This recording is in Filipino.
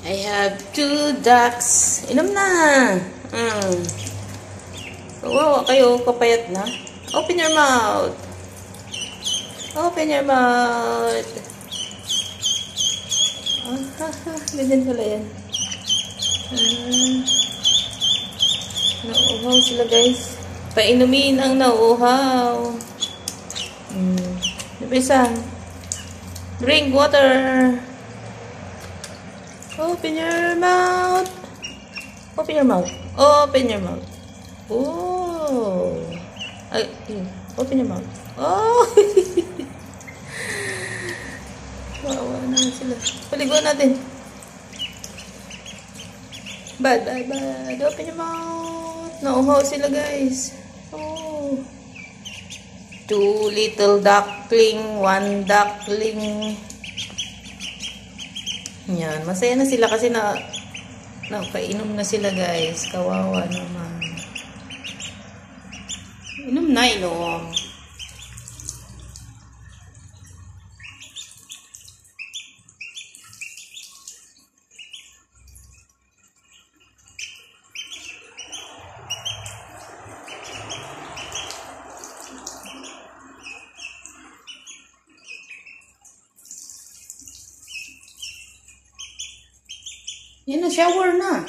I have 2 ducks. Inom na. Wow, kayo, papayat na. Open your mouth. Open your mouth. Ganyan pala yan. Nauuhaw sila, guys. Painumin ang nauuhaw. Isa. Drink water. Open your mouth. Open your mouth. Open your mouth. Oh. Ay, open your mouth. Oh. Wawa na sila. Paliguan natin. Bad. Open your mouth. Nauhaw sila, guys. Oh. 2 little duckling, 1 duckling. Yan, masaya na sila kasi napainom na sila, guys. Kawawa naman. Inom na, inom. Yan na, shower na.